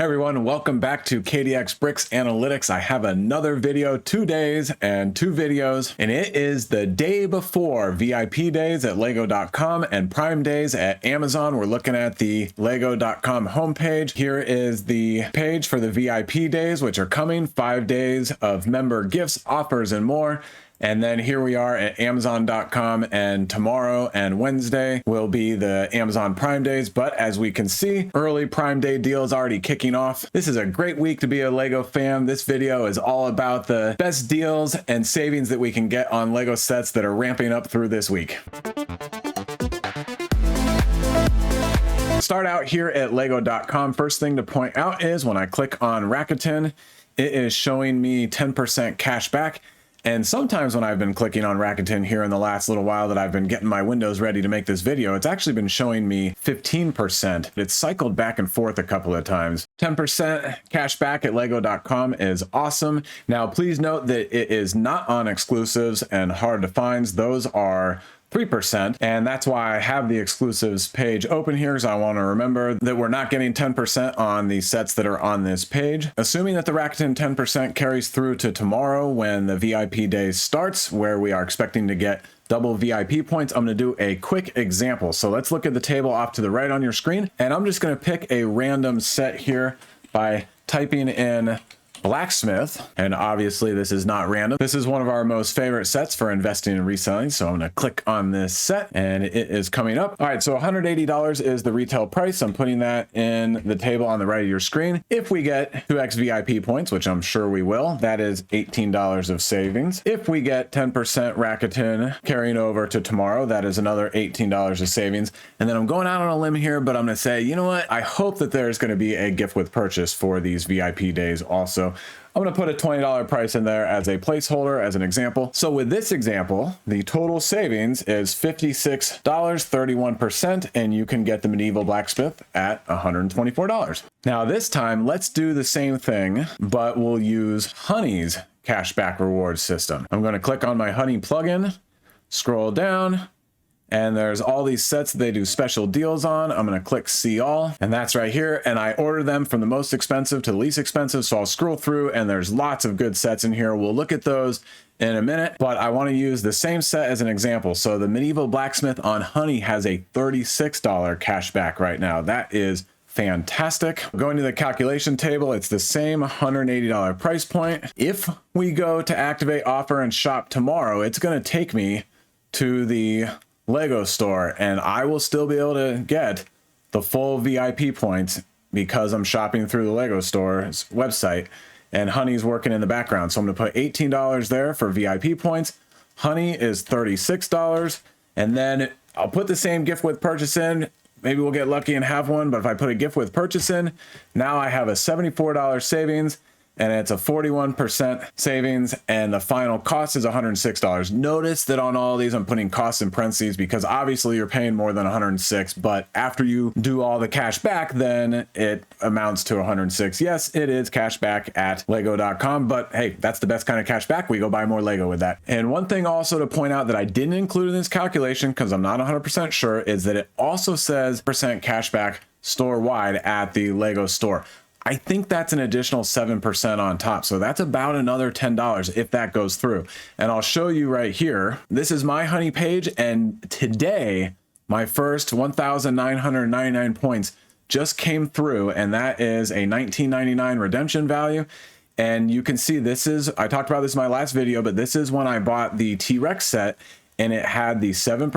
Hey everyone, welcome back to KDX Bricks Analytics. I have another video, 2 days and 2 videos, and it is the day before VIP days at LEGOcom and Prime days at Amazon. We're looking at the LEGO.com homepage. Here is the page for the VIP days, which are coming, 5 days of member gifts, offers, and more. And then here we are at Amazon.com, and tomorrow and Wednesday will be the Amazon Prime days. But as we can see, early Prime Day deals already kicking off. This is a great week to be a Lego fan. This video is all about the best deals and savings that we can get on Lego sets that are ramping up through this week. Start out here at Lego.com. First thing to point out is when I click on Rakuten, it is showing me 10% cash back. And sometimes when I've been clicking on Rakuten here in the last little while that I've been getting my windows ready to make this video, it's actually been showing me 15%. It's cycled back and forth a couple of times. 10% cash back at Lego.com is awesome. Now, please note that it is not on exclusives and hard to find. Those are 3%, and that's why I have the exclusives page open here, because I want to remember that we're not getting 10% on the sets that are on this page. Assuming that the Rakuten 10% carries through to tomorrow when the VIP day starts, where we are expecting to get double VIP points, I'm going to do a quick example. So let's look at the table off to the right on your screen, and I'm just going to pick a random set here by typing in Blacksmith, and obviously this is not random. This is one of our most favorite sets for investing and reselling, so I'm going to click on this set and it is coming up. All right, so $180 is the retail price. I'm putting that in the table on the right of your screen. If we get 2x VIP points, which I'm sure we will, that is $18 of savings. If we get 10% Rakuten carrying over to tomorrow, that is another $18 of savings. And then I'm going out on a limb here, but I'm going to say, you know what? I hope that there's going to be a gift with purchase for these VIP days also. I'm going to put a $20 price in there as a placeholder, as an example. So with this example, the total savings is $56, 31%, and you can get the medieval blacksmith at $124. Now this time, let's do the same thing, but we'll use Honey's cashback reward system. I'm going to click on my Honey plugin, scroll down, and there's all these sets that they do special deals on. I'm going to click see all, and that's right here. And I order them from the most expensive to the least expensive. So I'll scroll through and there's lots of good sets in here. We'll look at those in a minute, but I want to use the same set as an example. So the medieval blacksmith on Honey has a $36 cashback right now. That is fantastic. Going to the calculation table, it's the same $180 price point. If we go to activate offer and shop tomorrow, it's going to take me to the Lego store, and I will still be able to get the full VIP points because I'm shopping through the Lego store's website, and Honey's working in the background. So I'm going to put $18 there for VIP points. Honey is $36, and then I'll put the same gift with purchase in. Maybe we'll get lucky and have one, but if I put a gift with purchase in, now I have a $74 savings, and it's a 41% savings, and the final cost is $106. Notice that on all these, I'm putting costs in parentheses because obviously you're paying more than $106, but after you do all the cash back, then it amounts to $106. Yes, it is cash back at Lego.com, but hey, that's the best kind of cash back. We go buy more Lego with that. And one thing also to point out that I didn't include in this calculation because I'm not 100% sure is that it also says % cash back store-wide at the Lego store. I think that's an additional 7% on top. So that's about another $10 if that goes through. And I'll show you right here. This is my Honey page. And today, my first 1,999 points just came through. And that is a $19.99 redemption value. And you can see this is, I talked about this in my last video, but this is when I bought the T-Rex set and it had the 7%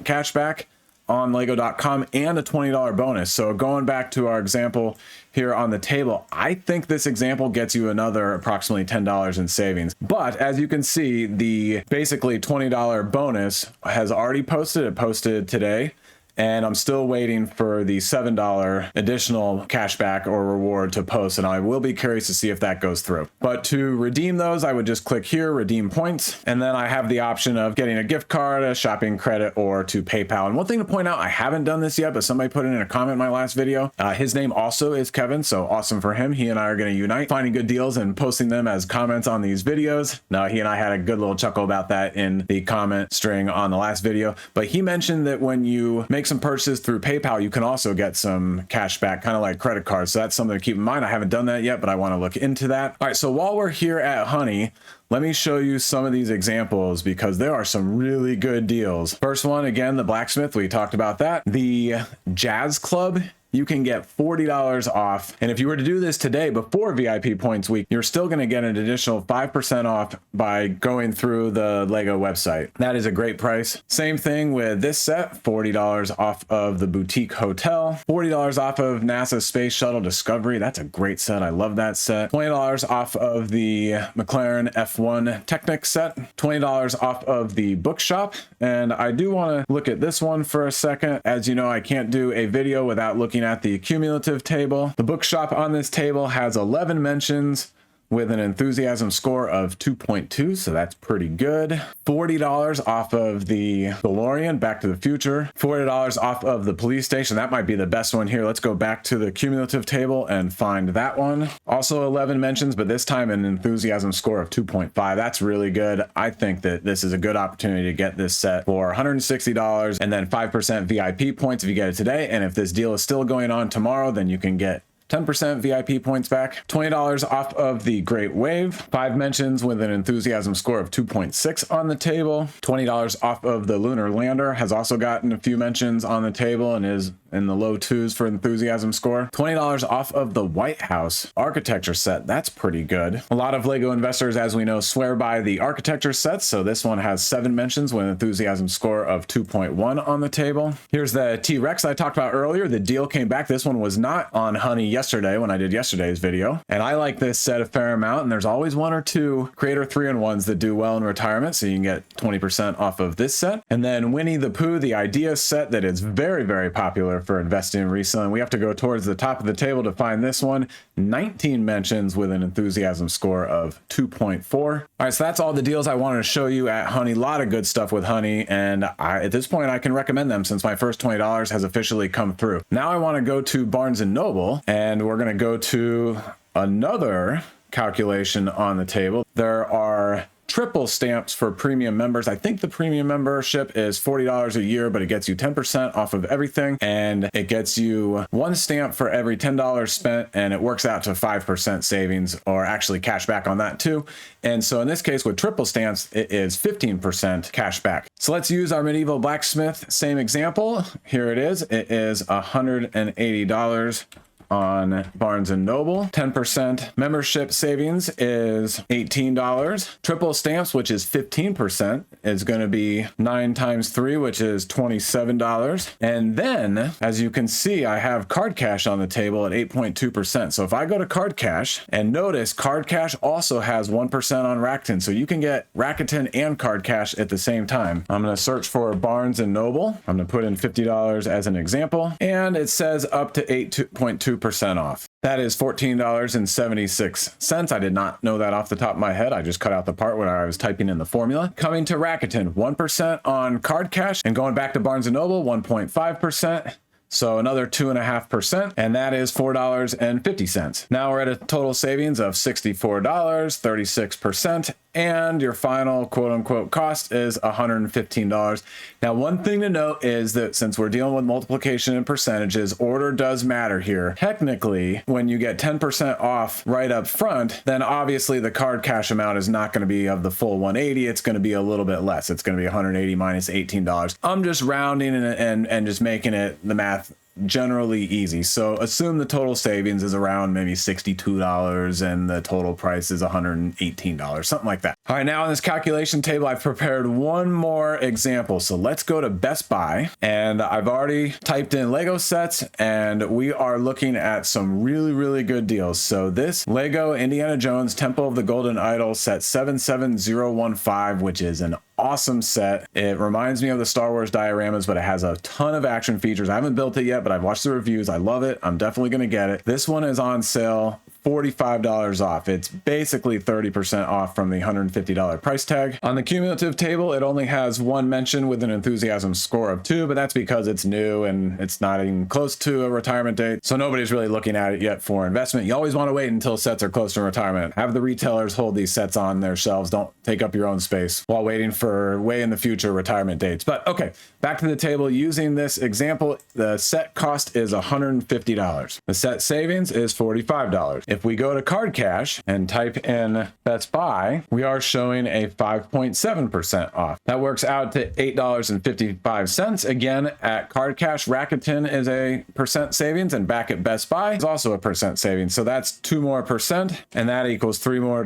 cashback on Lego.com and a $20 bonus. So going back to our example here on the table, I think this example gets you another approximately $10 in savings. But as you can see, the basically $20 bonus has already posted. It posted today. And I'm still waiting for the $7 additional cashback or reward to post, and I will be curious to see if that goes through. But to redeem those, I would just click here, redeem points, and then I have the option of getting a gift card, a shopping credit, or to PayPal. And one thing to point out, I haven't done this yet, but somebody put it in a comment in my last video. His name also is Kevin, so awesome for him. He and I are going to unite, finding good deals and posting them as comments on these videos. Now, he and I had a good little chuckle about that in the comment string on the last video, but he mentioned that when you make some purchases through PayPal, you can also get some cash back, kind of like credit cards. So that's something to keep in mind. I haven't done that yet, but I want to look into that. All right, so while we're here at Honey, let me show you some of these examples because there are some really good deals. First one, again, the Blacksmith, we talked about that. The Jazz Club, you can get $40 off. And if you were to do this today before VIP Points Week, you're still going to get an additional 5% off by going through the Lego website. That is a great price. Same thing with this set, $40 off of the Boutique Hotel, $40 off of NASA Space Shuttle Discovery. That's a great set. I love that set. $20 off of the McLaren F1 Technic set, $20 off of the Bookshop. And I do want to look at this one for a second. As you know, I can't do a video without looking at the cumulative table. The Bookshop on this table has 11 mentions with an enthusiasm score of 2.2, so that's pretty good. $40 off of the DeLorean, Back to the Future. $40 off of the police station. That might be the best one here. Let's go back to the cumulative table and find that one. Also 11 mentions, but this time an enthusiasm score of 2.5. That's really good. I think that this is a good opportunity to get this set for $160 and then 5% VIP points if you get it today. And if this deal is still going on tomorrow, then you can get 10% VIP points back, $20 off of the Great Wave, 5 mentions with an enthusiasm score of 2.6 on the table, $20 off of the Lunar Lander, has also gotten a few mentions on the table and is in the low 2s for enthusiasm score. $20 off of the White House architecture set. That's pretty good. A lot of Lego investors, as we know, swear by the architecture sets. So this one has 7 mentions with an enthusiasm score of 2.1 on the table. Here's the T-Rex I talked about earlier. The deal came back. This one was not on Honey yesterday when I did yesterday's video. And I like this set a fair amount. And there's always 1 or 2 Creator 3-in-1s that do well in retirement. So you can get 20% off of this set. And then Winnie the Pooh, the Idea set that is very, very popular for investing and reselling. We have to go towards the top of the table to find this one. 19 mentions with an enthusiasm score of 2.4. All right, so that's all the deals I wanted to show you at Honey. A lot of good stuff with Honey, and at this point I can recommend them since my first $20 has officially come through. Now I want to go to Barnes & Noble, and we're going to go to another calculation on the table. There are triple stamps for premium members. I think the premium membership is $40 a year, but it gets you 10% off of everything, and it gets you 1 stamp for every $10 spent, and it works out to 5% savings, or actually cash back on that too. And so in this case with triple stamps, it is 15% cash back. So let's use our medieval blacksmith, same example. Here it is. It is $180 on Barnes & Noble. 10% membership savings is $18. Triple stamps, which is 15%, is going to be 9 times 3, which is $27. And then, as you can see, I have Card Cash on the table at 8.2%. So if I go to Card Cash, and notice Card Cash also has 1% on Rakuten. So you can get Rakuten and Card Cash at the same time. I'm going to search for Barnes & Noble. I'm going to put in $50 as an example, and it says up to 8.2% off. That is $14.76. I did not know that off the top of my head. I just cut out the part where I was typing in the formula. Coming to Rakuten, 1% on Card Cash, and going back to Barnes & Noble, 1.5%. So another 2.5%, and that is $4.50. Now we're at a total savings of $64, 36%, and your final quote unquote cost is $115. Now, one thing to note is that since we're dealing with multiplication and percentages, order does matter here. Technically, when you get 10% off right up front, then obviously the Card Cash amount is not going to be of the full 180. It's going to be a little bit less. It's going to be 180 minus $18. I'm just rounding and just making it the math generally easy. So assume the total savings is around maybe $62 and the total price is $118, something like that. All right, now on this calculation table, I've prepared one more example. So let's go to Best Buy, and I've already typed in Lego sets, and we are looking at some really, really good deals. So this Lego Indiana Jones Temple of the Golden Idol set 77015, which is an awesome set. It reminds me of the Star Wars dioramas, but it has a ton of action features. I haven't built it yet, but I've watched the reviews. I love it. I'm definitely going to get it. This one is on sale $45 off. It's basically 30% off from the $150 price tag. On the cumulative table, it only has one mention with an enthusiasm score of 2, but that's because it's new and it's not even close to a retirement date. So nobody's really looking at it yet for investment. You always want to wait until sets are close to retirement. Have the retailers hold these sets on their shelves. Don't take up your own space while waiting for way in the future retirement dates. But okay, back to the table. Using this example, the set cost is $150. The set savings is $45. If we go to Card Cash and type in Best Buy, we are showing a 5.7% off. That works out to $8.55. Again, at Card Cash, Rakuten is a percent savings, and back at Best Buy is also a percent savings. So that's 2 more percent, and that equals $3 more.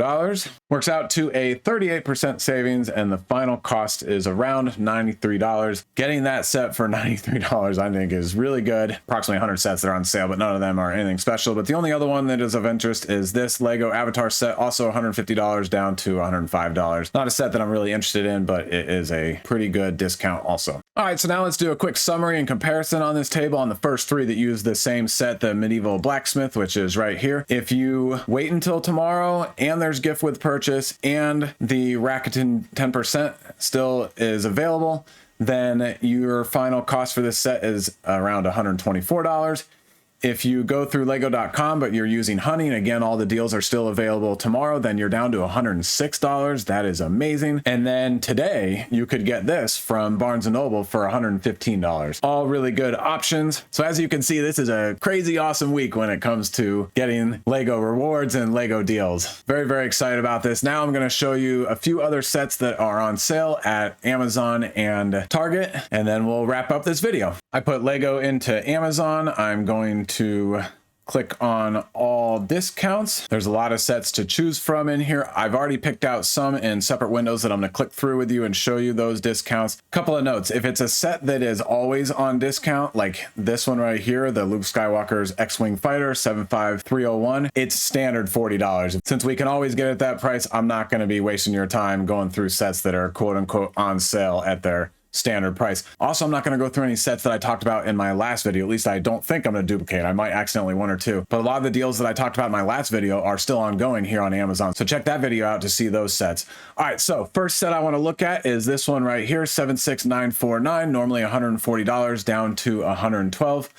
Works out to a 38% savings, and the final cost is around $93. Getting that set for $93, I think, is really good. Approximately 100 sets that are on sale, but none of them are anything special. But the only other one that is of interest is this Lego Avatar set, also $150 down to $105. Not a set that I'm really interested in, but it is a pretty good discount also. All right, so now let's do a quick summary and comparison on this table on the first 3 that use the same set, the medieval Blacksmith, which is right here. If you wait until tomorrow and there's gift with purchase and the Rakuten 10% still is available, then your final cost for this set is around $124. If you go through lego.com, but you're using Honey, and again, all the deals are still available tomorrow, then you're down to $106. That is amazing. And then today, you could get this from Barnes & Noble for $115. All really good options. So as you can see, this is a crazy awesome week when it comes to getting Lego rewards and Lego deals. Very, very excited about this. Now I'm going to show you a few other sets that are on sale at Amazon and Target, and then we'll wrap up this video. I put Lego into Amazon. I'm going to click on all discounts. There's a lot of sets to choose from in here. I've already picked out some in separate windows that I'm going to click through with you and show you those discounts. Couple of notes. If it's a set that is always on discount, like this one right here, the Luke Skywalker's X-Wing Fighter 75301, it's standard $40. Since we can always get it at that price, I'm not going to be wasting your time going through sets that are quote unquote on sale at their standard price. Also, I'm not going to go through any sets that I talked about in my last video. At least I don't think I'm going to duplicate. I might accidentally 1 or 2, but a lot of the deals that I talked about in my last video are still ongoing here on Amazon. So check that video out to see those sets. All right, so first set I want to look at is this one right here, 76949, normally $140 down to $112.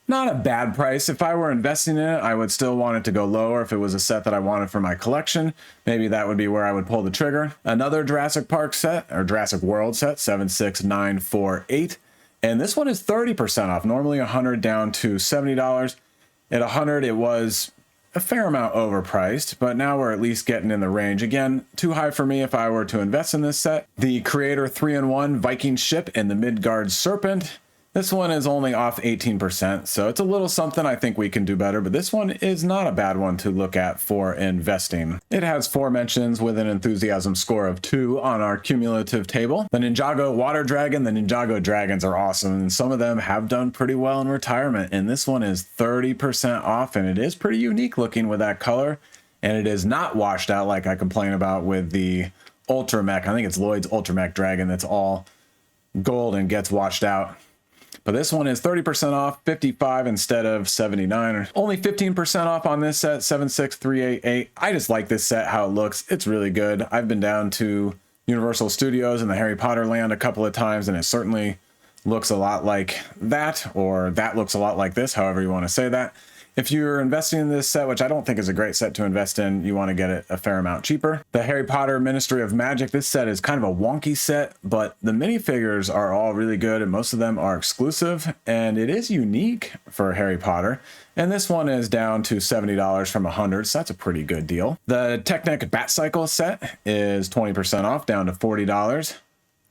Not a bad price. If I were investing in it, I would still want it to go lower. If it was a set that I wanted for my collection, maybe that would be where I would pull the trigger. Another Jurassic Park set, or Jurassic World set, 76948. And this one is 30% off, normally $100 down to $70. At $100, it was a fair amount overpriced, but now we're at least getting in the range. Again, too high for me if I were to invest in this set. The Creator 3-in-1 Viking ship and the Midgard Serpent. This one is only off 18%, so it's a little something. I think we can do better, but this one is not a bad one to look at for investing. It has 4 mentions with an enthusiasm score of 2 on our cumulative table. The Ninjago Water Dragon, the Ninjago Dragons are awesome, and some of them have done pretty well in retirement, and this one is 30% off, and it is pretty unique looking with that color, and it is not washed out like I complain about with the Ultra Mech. I think it's Lloyd's Ultra Mech Dragon that's all gold and gets washed out. But this one is 30% off, 55 instead of 79. Only 15% off on this set, 76388. I just like this set, how it looks. It's really good. I've been down to Universal Studios and the Harry Potter land a couple of times, and it certainly looks a lot like that, or that looks a lot like this, however you want to say that. If you're investing in this set, which I don't think is a great set to invest in, you want to get it a fair amount cheaper. The Harry Potter Ministry of Magic, this set is kind of a wonky set, but the minifigures are all really good, and most of them are exclusive, and it is unique for Harry Potter. And this one is down to $70 from $100, so that's a pretty good deal. The Technic Bat Cycle set is 20% off, down to $40.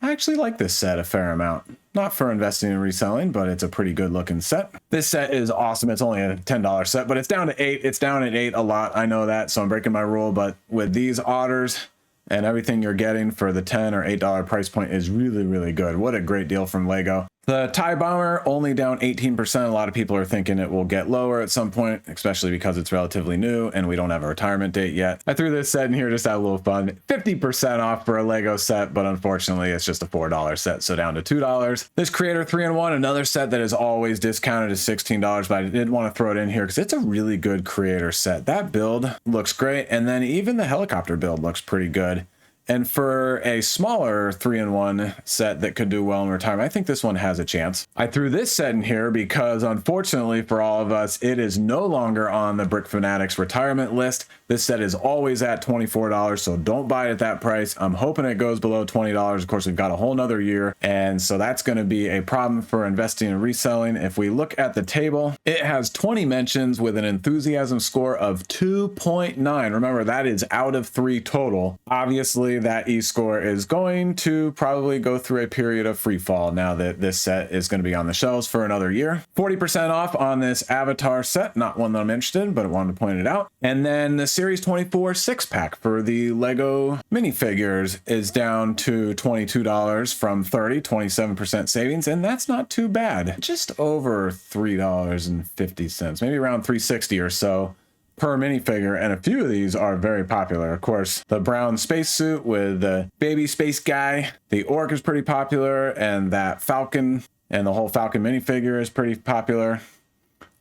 I actually like this set a fair amount. Not for investing and reselling, but it's a pretty good looking set. This set is awesome. It's only a $10 set, but it's down to $8. It's down at $8 a lot. I know that, so I'm breaking my rule, but with these otters and everything you're getting for the $10 or $8 price point is really, really good. What a great deal from Lego. The TIE Bomber only down 18%. A lot of people are thinking it will get lower at some point, especially because it's relatively new and we don't have a retirement date yet. I threw this set in here just to have a little fun. 50% off for a Lego set, but unfortunately it's just a $4 set, so down to $2. This Creator 3-in-1, another set that is always discounted to $16, but I did want to throw it in here because it's a really good Creator set. That build looks great, and then even the helicopter build looks pretty good. And for a smaller 3-in-1 set that could do well in retirement, I think this one has a chance. I threw this set in here because unfortunately for all of us, it is no longer on the Brick Fanatics retirement list. This set is always at $24, so don't buy it at that price. I'm hoping it goes below $20. Of course, we've got a whole nother year, and so that's going to be a problem for investing and reselling. If we look at the table, it has 20 mentions with an enthusiasm score of 2.9. Remember, that is out of 3 total. Obviously, that E-score is going to probably go through a period of free fall now that this set is going to be on the shelves for another year. 40% off on this Avatar set, not one that I'm interested in, but I wanted to point it out. And then the Series 24 6-pack for the Lego minifigures is down to $22 from $30, 27% savings, and that's not too bad. Just over $3.50, maybe around $3.60 or so per minifigure, and a few of these are very popular. Of course, the brown spacesuit with the baby space guy, the orc is pretty popular, and that Falcon and the whole Falcon minifigure is pretty popular.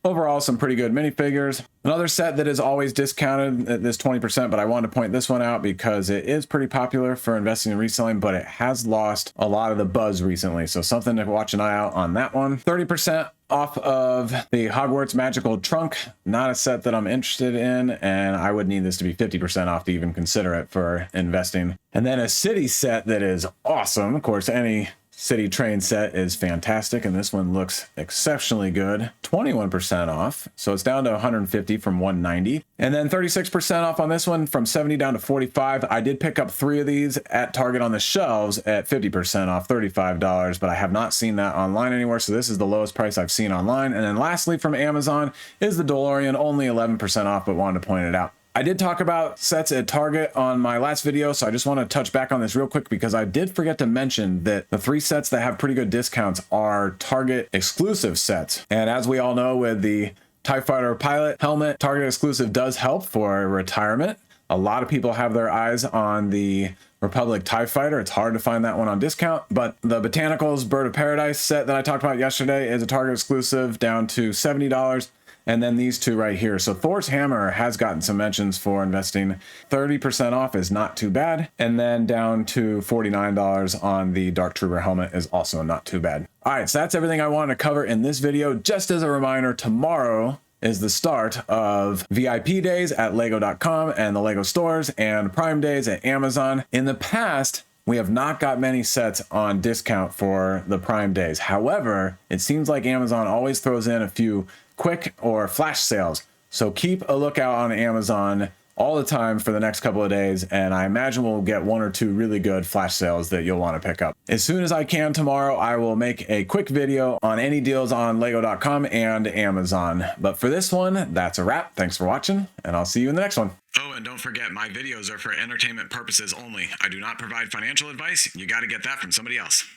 Overall, some pretty good minifigures. Another set that is always discounted at this 20%, but I wanted to point this one out because it is pretty popular for investing and reselling, but it has lost a lot of the buzz recently. So something to watch an eye out on that one. 30% off of the Hogwarts Magical Trunk. Not a set that I'm interested in, and I would need this to be 50% off to even consider it for investing. And then a city set that is awesome. Of course, any city train set is fantastic, and this one looks exceptionally good. 21% off, so it's down to 150 from 190. And then 36% off on this one from 70 down to 45. I did pick up 3 of these at Target on the shelves at 50% off, $35, but I have not seen that online anywhere, so this is the lowest price I've seen online. And then lastly from Amazon is the DeLorean, only 11% off, but wanted to point it out. I did talk about sets at Target on my last video, so I just want to touch back on this real quick because I did forget to mention that the 3 sets that have pretty good discounts are Target exclusive sets. And as we all know, with the TIE Fighter pilot helmet, Target exclusive does help for retirement. A lot of people have their eyes on the Republic TIE Fighter. It's hard to find that one on discount, but the Botanicals Bird of Paradise set that I talked about yesterday is a Target exclusive down to $70. And then these 2 right here. So Thor's Hammer has gotten some mentions for investing. 30% off is not too bad. And then down to $49 on the Dark Trooper helmet is also not too bad. All right, so that's everything I wanted to cover in this video. Just as a reminder, tomorrow is the start of VIP days at LEGO.com and the Lego stores, and Prime days at Amazon. In the past, we have not got many sets on discount for the Prime days. However, it seems like Amazon always throws in a few quick or flash sales. So keep a lookout on Amazon all the time for the next couple of days, and I imagine we'll get 1 or 2 really good flash sales that you'll want to pick up. As soon as I can tomorrow, I will make a quick video on any deals on Lego.com and Amazon. But for this one, that's a wrap. Thanks for watching, and I'll see you in the next one. Oh, and don't forget, my videos are for entertainment purposes only. I do not provide financial advice. You got to get that from somebody else.